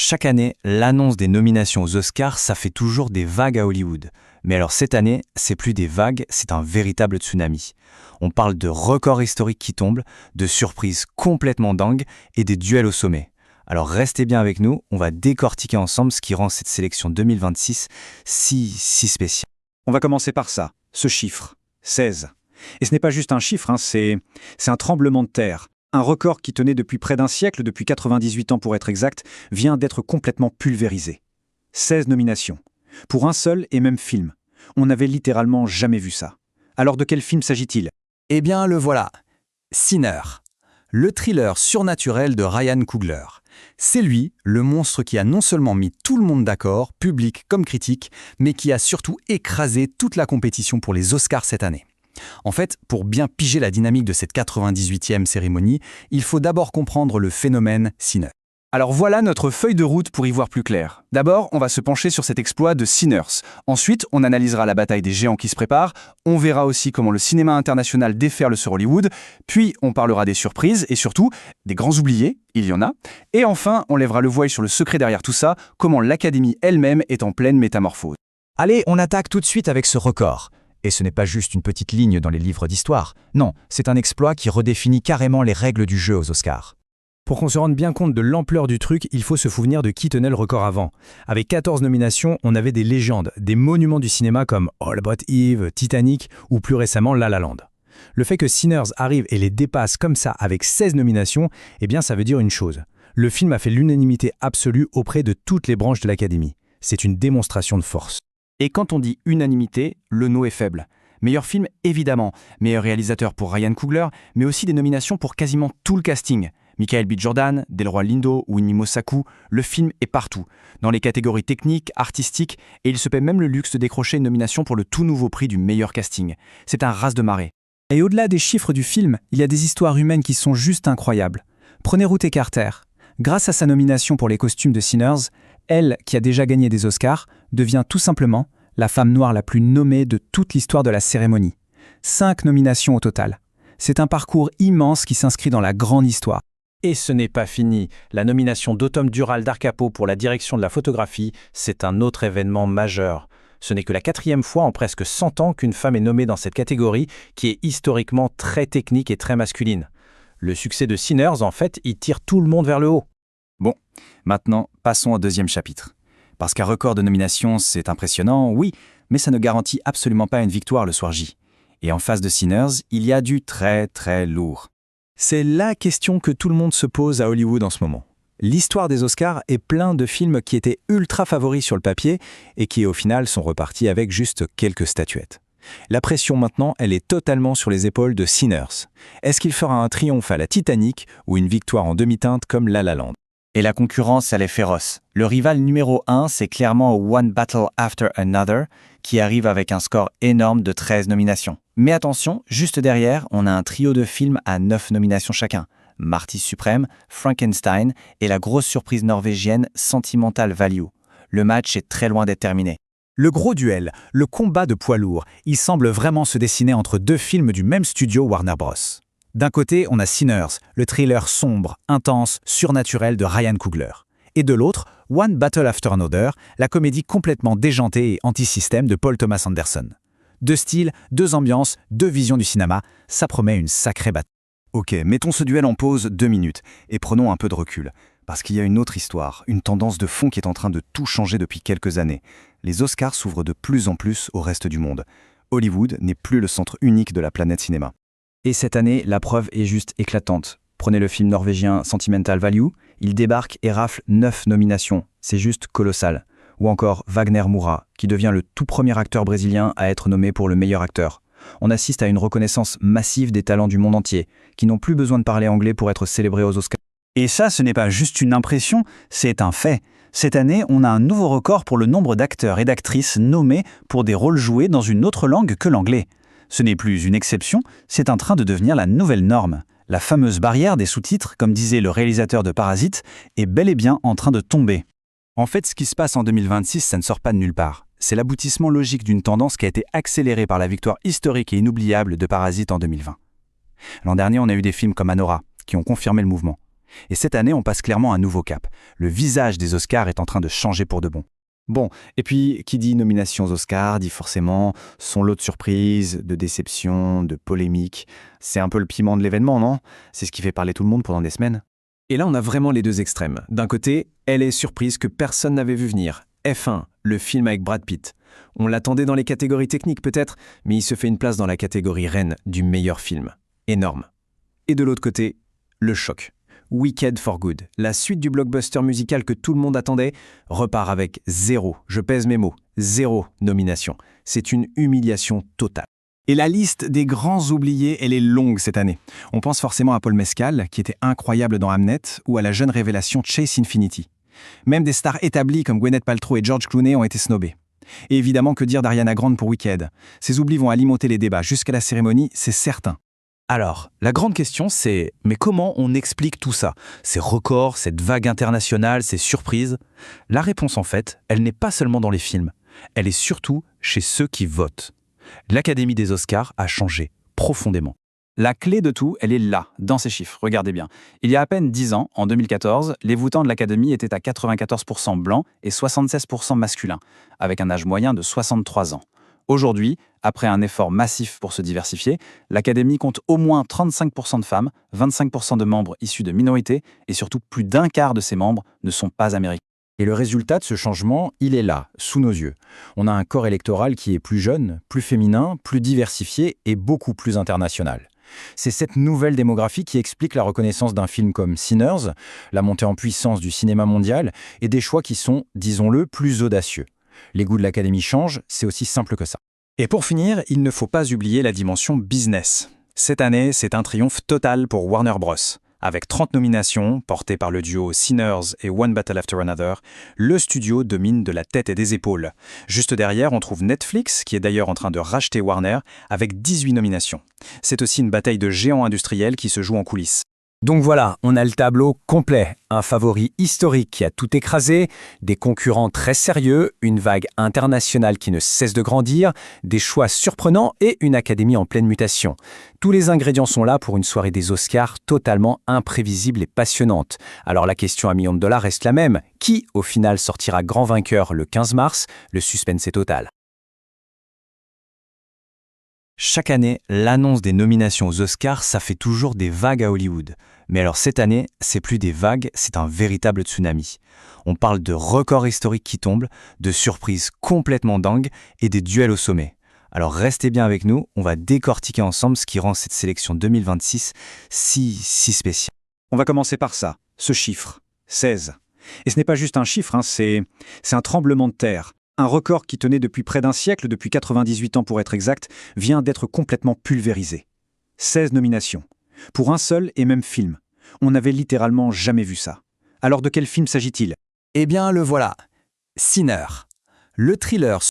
Chaque année, l'annonce des nominations aux Oscars, ça fait toujours des vagues à Hollywood. Mais alors cette année, c'est plus des vagues, c'est un véritable tsunami. On parle de records historiques qui tombent, de surprises complètement dingues et des duels au sommet. Alors restez bien avec nous, on va décortiquer ensemble ce qui rend cette sélection 2026 si spéciale. On va commencer par ça, ce chiffre, 16. Et ce n'est pas juste un chiffre, c'est un tremblement de terre. Un record qui tenait depuis près d'un siècle, depuis 98 ans pour être exact, vient d'être complètement pulvérisé. 16 nominations. Pour un seul et même film. On n'avait littéralement jamais vu ça. Alors de quel film s'agit-il ? Eh bien le voilà, Sinner, le thriller surnaturel de Ryan Coogler. C'est lui, le monstre qui a non seulement mis tout le monde d'accord, public comme critique, mais qui a surtout écrasé toute la compétition pour les Oscars cette année. En fait, pour bien piger la dynamique de cette 98e cérémonie, il faut d'abord comprendre le phénomène Sinner. Alors voilà notre feuille de route pour y voir plus clair. D'abord, on va se pencher sur cet exploit de Sinners. Ensuite, on analysera la bataille des géants qui se préparent. On verra aussi comment le cinéma international déferle sur Hollywood. Puis, on parlera des surprises et surtout des grands oubliés, il y en a. Et enfin, on lèvera le voile sur le secret derrière tout ça, comment l'Académie elle-même est en pleine métamorphose. Allez, on attaque tout de suite avec ce record. Et ce n'est pas juste une petite ligne dans les livres d'histoire. Non, c'est un exploit qui redéfinit carrément les règles du jeu aux Oscars. Pour qu'on se rende bien compte de l'ampleur du truc, il faut se souvenir de qui tenait le record avant. Avec 14 nominations, on avait des légendes, des monuments du cinéma comme All About Eve, Titanic ou plus récemment La La Land. Le fait que Sinners arrive et les dépasse comme ça avec 16 nominations, eh bien ça veut dire une chose. Le film a fait l'unanimité absolue auprès de toutes les branches de l'Académie. C'est une démonstration de force. Et quand on dit unanimité, le no est faible. Meilleur film, évidemment. Meilleur réalisateur pour Ryan Coogler, mais aussi des nominations pour quasiment tout le casting. Michael B. Jordan, Delroy Lindo, Winnie Mosaku, le film est partout. Dans les catégories techniques, artistiques, et il se paie même le luxe de décrocher une nomination pour le tout nouveau prix du meilleur casting. C'est un raz de marée. Et au-delà des chiffres du film, il y a des histoires humaines qui sont juste incroyables. Prenez Ruth Carter. Grâce à sa nomination pour les costumes de Sinners, elle, qui a déjà gagné des Oscars, devient tout simplement la femme noire la plus nommée de toute l'histoire de la cérémonie. 5 nominations au total. C'est un parcours immense qui s'inscrit dans la grande histoire. Et ce n'est pas fini. La nomination d'Autumn Dural d'Arcapo pour la direction de la photographie, c'est un autre événement majeur. Ce n'est que la 4e fois en presque 100 ans qu'une femme est nommée dans cette catégorie, qui est historiquement très technique et très masculine. Le succès de Sinners, en fait, il tire tout le monde vers le haut. Bon, maintenant, passons au deuxième chapitre. Parce qu'un record de nominations, c'est impressionnant, oui, mais ça ne garantit absolument pas une victoire le soir J. Et en face de Sinners, il y a du très très lourd. C'est la question que tout le monde se pose à Hollywood en ce moment. L'histoire des Oscars est plein de films qui étaient ultra favoris sur le papier et qui au final sont repartis avec juste quelques statuettes. La pression maintenant, elle est totalement sur les épaules de Sinners. Est-ce qu'il fera un triomphe à la Titanic ou une victoire en demi-teinte comme La La Land ? Et la concurrence, elle est féroce. Le rival numéro 1, c'est clairement One Battle After Another, qui arrive avec un score énorme de 13 nominations. Mais attention, juste derrière, on a un trio de films à 9 nominations chacun. Marty Supreme, Frankenstein et la grosse surprise norvégienne Sentimental Value. Le match est très loin d'être terminé. Le gros duel, le combat de poids lourds, il semble vraiment se dessiner entre deux films du même studio Warner Bros. D'un côté, on a Sinners, le thriller sombre, intense, surnaturel de Ryan Coogler. Et de l'autre, One Battle After Another, la comédie complètement déjantée et anti-système de Paul Thomas Anderson. Deux styles, deux ambiances, deux visions du cinéma, ça promet une sacrée bataille. Ok, mettons ce duel en pause 2 minutes et prenons un peu de recul. Parce qu'il y a une autre histoire, une tendance de fond qui est en train de tout changer depuis quelques années. Les Oscars s'ouvrent de plus en plus au reste du monde. Hollywood n'est plus le centre unique de la planète cinéma. Et cette année, la preuve est juste éclatante. Prenez le film norvégien Sentimental Value, il débarque et rafle 9 nominations. C'est juste colossal. Ou encore Wagner Moura, qui devient le tout premier acteur brésilien à être nommé pour le meilleur acteur. On assiste à une reconnaissance massive des talents du monde entier, qui n'ont plus besoin de parler anglais pour être célébrés aux Oscars. Et ça, ce n'est pas juste une impression, c'est un fait. Cette année, on a un nouveau record pour le nombre d'acteurs et d'actrices nommés pour des rôles joués dans une autre langue que l'anglais. Ce n'est plus une exception, c'est en train de devenir la nouvelle norme. La fameuse barrière des sous-titres, comme disait le réalisateur de Parasite, est bel et bien en train de tomber. En fait, ce qui se passe en 2026, ça ne sort pas de nulle part. C'est l'aboutissement logique d'une tendance qui a été accélérée par la victoire historique et inoubliable de Parasite en 2020. L'an dernier, on a eu des films comme Anora, qui ont confirmé le mouvement. Et cette année, on passe clairement un nouveau cap. Le visage des Oscars est en train de changer pour de bon. Bon, et puis, qui dit nomination aux Oscars, dit forcément son lot de surprises, de déceptions, de polémiques. C'est un peu le piment de l'événement, non? C'est ce qui fait parler tout le monde pendant des semaines. Et là, on a vraiment les deux extrêmes. D'un côté, elle est surprise que personne n'avait vu venir. F1, le film avec Brad Pitt. On l'attendait dans les catégories techniques peut-être, mais il se fait une place dans la catégorie reine du meilleur film. Énorme. Et de l'autre côté, le choc. Wicked for Good, la suite du blockbuster musical que tout le monde attendait, repart avec 0, je pèse mes mots, 0 nomination. C'est une humiliation totale. Et la liste des grands oubliés, elle est longue cette année. On pense forcément à Paul Mescal, qui était incroyable dans Hamnet, ou à la jeune révélation Chase Infinity. Même des stars établies comme Gwyneth Paltrow et George Clooney ont été snobés. Et évidemment, que dire d'Ariana Grande pour Wicked? Ces oublis vont alimenter les débats jusqu'à la cérémonie, c'est certain. Alors, la grande question c'est, mais comment on explique tout ça? Ces records, cette vague internationale, ces surprises? La réponse en fait, elle n'est pas seulement dans les films, elle est surtout chez ceux qui votent. L'Académie des Oscars a changé profondément. La clé de tout, elle est là, dans ces chiffres. Regardez bien. Il y a à peine 10 ans, en 2014, les votants de l'Académie étaient à 94% blancs et 76% masculins, avec un âge moyen de 63 ans. Aujourd'hui, après un effort massif pour se diversifier, l'Académie compte au moins 35% de femmes, 25% de membres issus de minorités et surtout plus d'un quart de ces membres ne sont pas américains. Et le résultat de ce changement, il est là, sous nos yeux. On a un corps électoral qui est plus jeune, plus féminin, plus diversifié et beaucoup plus international. C'est cette nouvelle démographie qui explique la reconnaissance d'un film comme Sinners, la montée en puissance du cinéma mondial et des choix qui sont, disons-le, plus audacieux. Les goûts de l'Académie changent, c'est aussi simple que ça. Et pour finir, il ne faut pas oublier la dimension business. Cette année, c'est un triomphe total pour Warner Bros. Avec 30 nominations, portées par le duo Sinners et One Battle After Another, le studio domine de la tête et des épaules. Juste derrière, on trouve Netflix, qui est d'ailleurs en train de racheter Warner, avec 18 nominations. C'est aussi une bataille de géants industriels qui se joue en coulisses. Donc voilà, on a le tableau complet. Un favori historique qui a tout écrasé, des concurrents très sérieux, une vague internationale qui ne cesse de grandir, des choix surprenants et une académie en pleine mutation. Tous les ingrédients sont là pour une soirée des Oscars totalement imprévisible et passionnante. Alors la question à $1 million reste la même. Qui, au final, sortira grand vainqueur le 15 mars? Le suspense est total. Chaque année, l'annonce des nominations aux Oscars, ça fait toujours des vagues à Hollywood. Mais alors cette année, c'est plus des vagues, c'est un véritable tsunami. On parle de records historiques qui tombent, de surprises complètement dingues et des duels au sommet. Alors restez bien avec nous, on va décortiquer ensemble ce qui rend cette sélection 2026 si spéciale. On va commencer par ça, ce chiffre, 16. Et ce n'est pas juste un chiffre, c'est un tremblement de terre. Un record qui tenait depuis près d'un siècle, depuis 98 ans pour être exact, vient d'être complètement pulvérisé. 16 nominations. Pour un seul et même film. On n'avait littéralement jamais vu ça. Alors de quel film s'agit-il? Eh bien, le voilà. Sinner. Le thriller